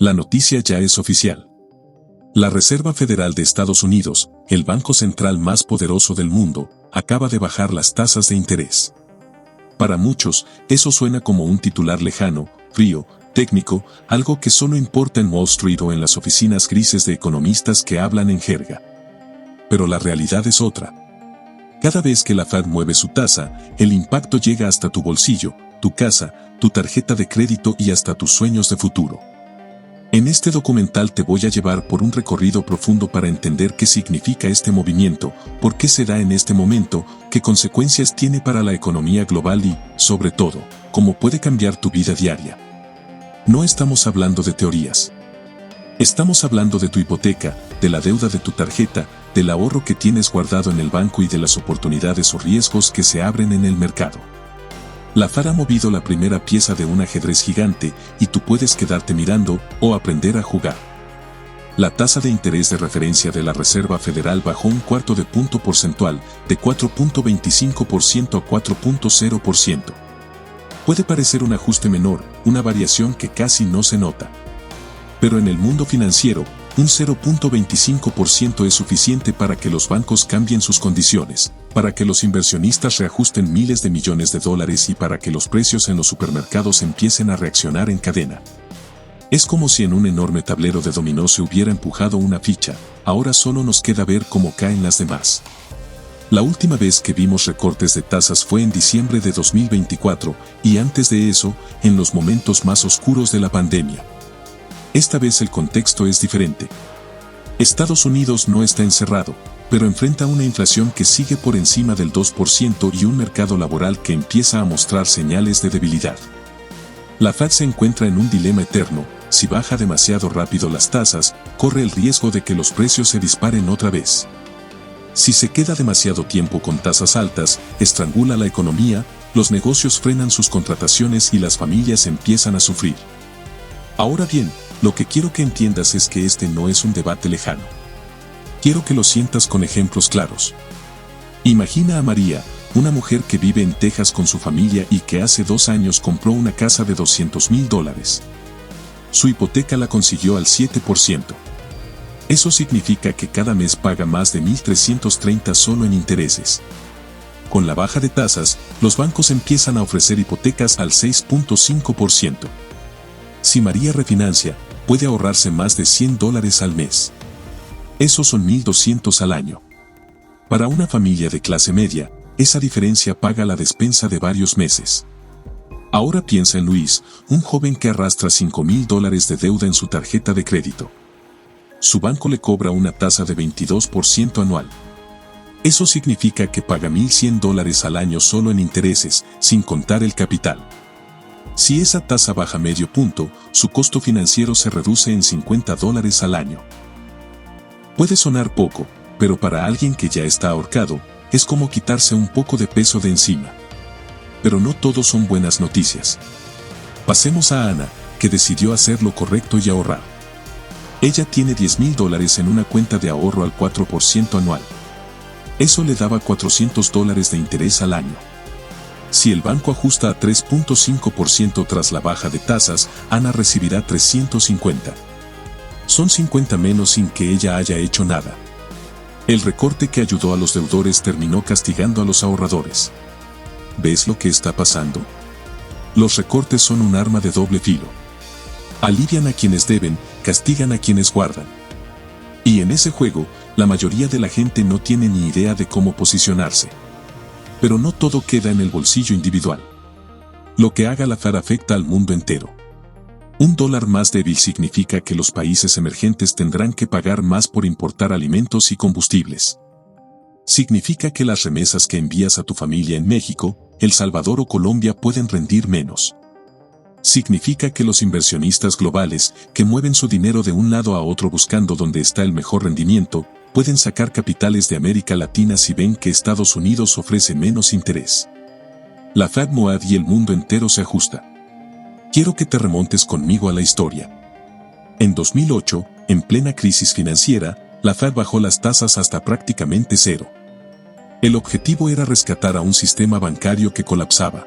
La noticia ya es oficial. La Reserva Federal de Estados Unidos, el banco central más poderoso del mundo, acaba de bajar las tasas de interés. Para muchos, eso suena como un titular lejano, frío, técnico, algo que solo importa en Wall Street o en las oficinas grises de economistas que hablan en jerga. Pero la realidad es otra. Cada vez que la Fed mueve su tasa, el impacto llega hasta tu bolsillo, tu casa, tu tarjeta de crédito y hasta tus sueños de futuro. En este documental te voy a llevar por un recorrido profundo para entender qué significa este movimiento, por qué se da en este momento, qué consecuencias tiene para la economía global y, sobre todo, cómo puede cambiar tu vida diaria. No estamos hablando de teorías. Estamos hablando de tu hipoteca, de la deuda de tu tarjeta, del ahorro que tienes guardado en el banco y de las oportunidades o riesgos que se abren en el mercado. La Fed ha movido la primera pieza de un ajedrez gigante y tú puedes quedarte mirando o aprender a jugar. La tasa de interés de referencia de la Reserva Federal bajó un cuarto de punto porcentual, de 4.25% a 4.0%. Puede parecer un ajuste menor, una variación que casi no se nota. Pero en el mundo financiero, un 0.25% es suficiente para que los bancos cambien sus condiciones, para que los inversionistas reajusten miles de millones de dólares y para que los precios en los supermercados empiecen a reaccionar en cadena. Es como si en un enorme tablero de dominó se hubiera empujado una ficha, ahora solo nos queda ver cómo caen las demás. La última vez que vimos recortes de tasas fue en diciembre de 2024, y antes de eso, en los momentos más oscuros de la pandemia. Esta vez el contexto es diferente. Estados Unidos no está encerrado, pero enfrenta una inflación que sigue por encima del 2% y un mercado laboral que empieza a mostrar señales de debilidad. La Fed se encuentra en un dilema eterno: si baja demasiado rápido las tasas, corre el riesgo de que los precios se disparen otra vez. Si se queda demasiado tiempo con tasas altas, estrangula la economía, los negocios frenan sus contrataciones y las familias empiezan a sufrir. Ahora bien, lo que quiero que entiendas es que este no es un debate lejano. Quiero que lo sientas con ejemplos claros. Imagina a María, una mujer que vive en Texas con su familia y que hace 2 años compró una casa de $200,000. Su hipoteca la consiguió al 7%. Eso significa que cada mes paga más de $1,330 solo en intereses. Con la baja de tasas, los bancos empiezan a ofrecer hipotecas al 6.5%. Si María refinancia, puede ahorrarse más de $100 al mes. Esos son $1,200 al año. Para una familia de clase media, esa diferencia paga la despensa de varios meses. Ahora piensa en Luis, un joven que arrastra $5,000 de deuda en su tarjeta de crédito. Su banco le cobra una tasa de 22% anual. Eso significa que paga $1,100 al año solo en intereses, sin contar el capital. Si esa tasa baja medio punto, su costo financiero se reduce en $50 al año. Puede sonar poco, pero para alguien que ya está ahorcado, es como quitarse un poco de peso de encima. Pero no todo son buenas noticias. Pasemos a Ana, que decidió hacer lo correcto y ahorrar. Ella tiene $10,000 en una cuenta de ahorro al 4% anual. Eso le daba $400 de interés al año. Si el banco ajusta a 3.5% tras la baja de tasas, Ana recibirá $350. Son $50 menos sin que ella haya hecho nada. El recorte que ayudó a los deudores terminó castigando a los ahorradores. ¿Ves lo que está pasando? Los recortes son un arma de doble filo. Alivian a quienes deben, castigan a quienes guardan. Y en ese juego, la mayoría de la gente no tiene ni idea de cómo posicionarse. Pero no todo queda en el bolsillo individual. Lo que haga la Fed afecta al mundo entero. Un dólar más débil significa que los países emergentes tendrán que pagar más por importar alimentos y combustibles. Significa que las remesas que envías a tu familia en México, El Salvador o Colombia pueden rendir menos. Significa que los inversionistas globales, que mueven su dinero de un lado a otro buscando donde está el mejor rendimiento, pueden sacar capitales de América Latina si ven que Estados Unidos ofrece menos interés. La Fed mueve y el mundo entero se ajusta. Quiero que te remontes conmigo a la historia. En 2008, en plena crisis financiera, la Fed bajó las tasas hasta prácticamente cero. El objetivo era rescatar a un sistema bancario que colapsaba.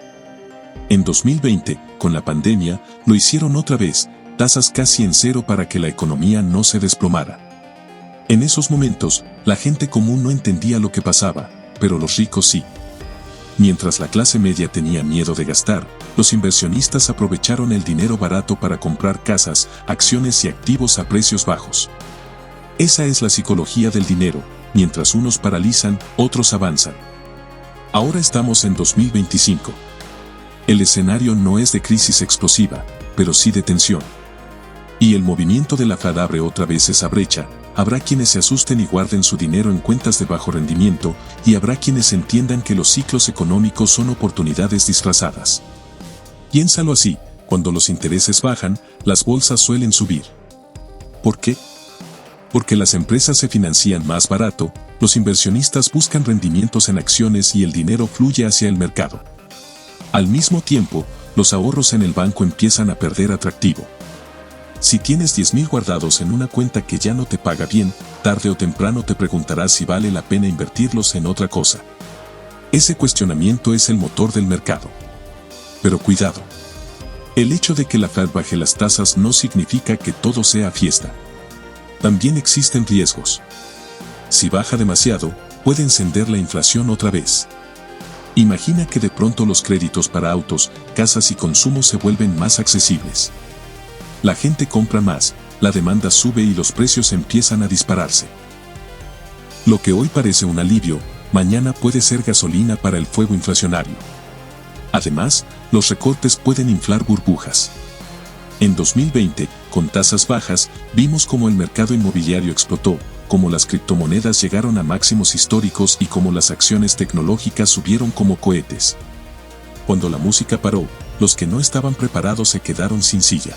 En 2020, con la pandemia, lo hicieron otra vez, tasas casi en cero para que la economía no se desplomara. En esos momentos, la gente común no entendía lo que pasaba, pero los ricos sí. Mientras la clase media tenía miedo de gastar, los inversionistas aprovecharon el dinero barato para comprar casas, acciones y activos a precios bajos. Esa es la psicología del dinero, mientras unos paralizan, otros avanzan. Ahora estamos en 2025. El escenario no es de crisis explosiva, pero sí de tensión. Y el movimiento de la Fed abre otra vez esa brecha. Habrá quienes se asusten y guarden su dinero en cuentas de bajo rendimiento, y habrá quienes entiendan que los ciclos económicos son oportunidades disfrazadas. Piénsalo así, cuando los intereses bajan, las bolsas suelen subir. ¿Por qué? Porque las empresas se financian más barato, los inversionistas buscan rendimientos en acciones y el dinero fluye hacia el mercado. Al mismo tiempo, los ahorros en el banco empiezan a perder atractivo. Si tienes 10,000 guardados en una cuenta que ya no te paga bien, tarde o temprano te preguntarás si vale la pena invertirlos en otra cosa. Ese cuestionamiento es el motor del mercado. Pero cuidado. El hecho de que la Fed baje las tasas no significa que todo sea fiesta. También existen riesgos. Si baja demasiado, puede encender la inflación otra vez. Imagina que de pronto los créditos para autos, casas y consumo se vuelven más accesibles. La gente compra más, la demanda sube y los precios empiezan a dispararse. Lo que hoy parece un alivio, mañana puede ser gasolina para el fuego inflacionario. Además, los recortes pueden inflar burbujas. En 2020, con tasas bajas, vimos cómo el mercado inmobiliario explotó, cómo las criptomonedas llegaron a máximos históricos y cómo las acciones tecnológicas subieron como cohetes. Cuando la música paró, los que no estaban preparados se quedaron sin silla.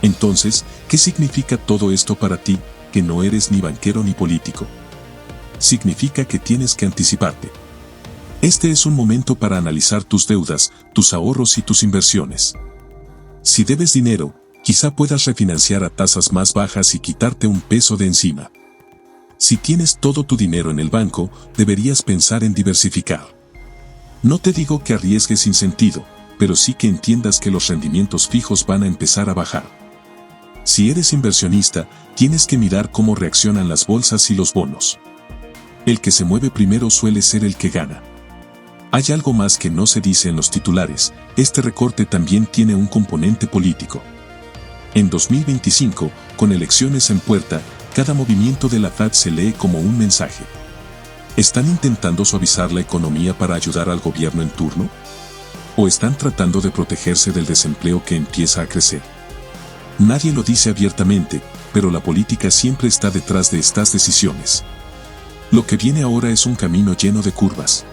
Entonces, ¿qué significa todo esto para ti, que no eres ni banquero ni político? Significa que tienes que anticiparte. Este es un momento para analizar tus deudas, tus ahorros y tus inversiones. Si debes dinero, quizá puedas refinanciar a tasas más bajas y quitarte un peso de encima. Si tienes todo tu dinero en el banco, deberías pensar en diversificar. No te digo que arriesgues sin sentido, pero sí que entiendas que los rendimientos fijos van a empezar a bajar. Si eres inversionista, tienes que mirar cómo reaccionan las bolsas y los bonos. El que se mueve primero suele ser el que gana. Hay algo más que no se dice en los titulares, este recorte también tiene un componente político. En 2025, con elecciones en puerta, cada movimiento de la Fed se lee como un mensaje. ¿Están intentando suavizar la economía para ayudar al gobierno en turno? ¿O están tratando de protegerse del desempleo que empieza a crecer? Nadie lo dice abiertamente, pero la política siempre está detrás de estas decisiones. Lo que viene ahora es un camino lleno de curvas.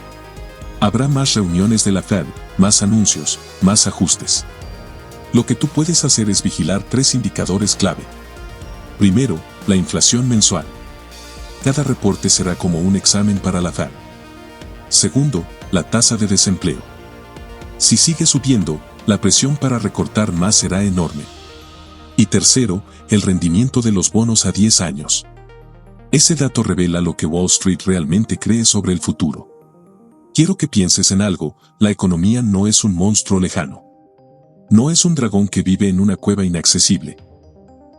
Habrá más reuniones de la Fed, más anuncios, más ajustes. Lo que tú puedes hacer es vigilar 3 indicadores clave. Primero, la inflación mensual. Cada reporte será como un examen para la Fed. Segundo, la tasa de desempleo. Si sigue subiendo, la presión para recortar más será enorme. Y tercero, el rendimiento de los bonos a 10 años. Ese dato revela lo que Wall Street realmente cree sobre el futuro. Quiero que pienses en algo, la economía no es un monstruo lejano. No es un dragón que vive en una cueva inaccesible.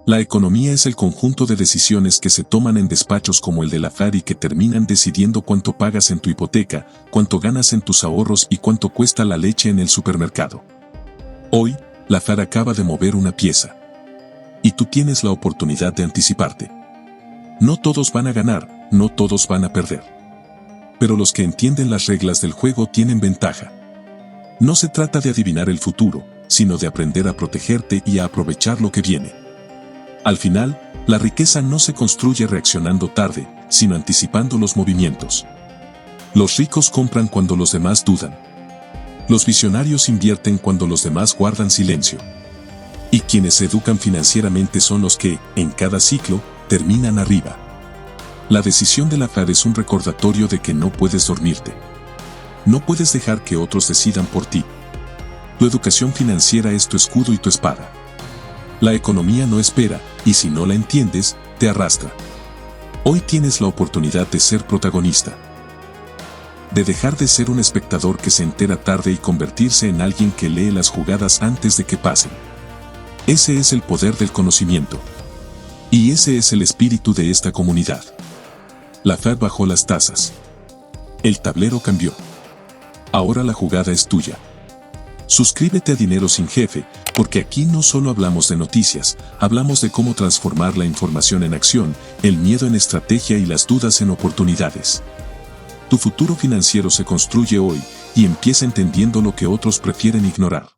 La economía es el conjunto de decisiones que se toman en despachos como el de la Fed y que terminan decidiendo cuánto pagas en tu hipoteca, cuánto ganas en tus ahorros y cuánto cuesta la leche en el supermercado. Hoy, la Fed acaba de mover una pieza. Y tú tienes la oportunidad de anticiparte. No todos van a ganar, no todos van a perder. Pero los que entienden las reglas del juego tienen ventaja. No se trata de adivinar el futuro, sino de aprender a protegerte y a aprovechar lo que viene. Al final, la riqueza no se construye reaccionando tarde, sino anticipando los movimientos. Los ricos compran cuando los demás dudan. Los visionarios invierten cuando los demás guardan silencio. Y quienes se educan financieramente son los que, en cada ciclo, terminan arriba. La decisión de la Fed es un recordatorio de que no puedes dormirte. No puedes dejar que otros decidan por ti. Tu educación financiera es tu escudo y tu espada. La economía no espera, y si no la entiendes, te arrastra. Hoy tienes la oportunidad de ser protagonista. De dejar de ser un espectador que se entera tarde y convertirse en alguien que lee las jugadas antes de que pasen. Ese es el poder del conocimiento. Y ese es el espíritu de esta comunidad. La Fed bajó las tasas. El tablero cambió. Ahora la jugada es tuya. Suscríbete a Dinero Sin Jefe, porque aquí no solo hablamos de noticias, hablamos de cómo transformar la información en acción, el miedo en estrategia y las dudas en oportunidades. Tu futuro financiero se construye hoy y empieza entendiendo lo que otros prefieren ignorar.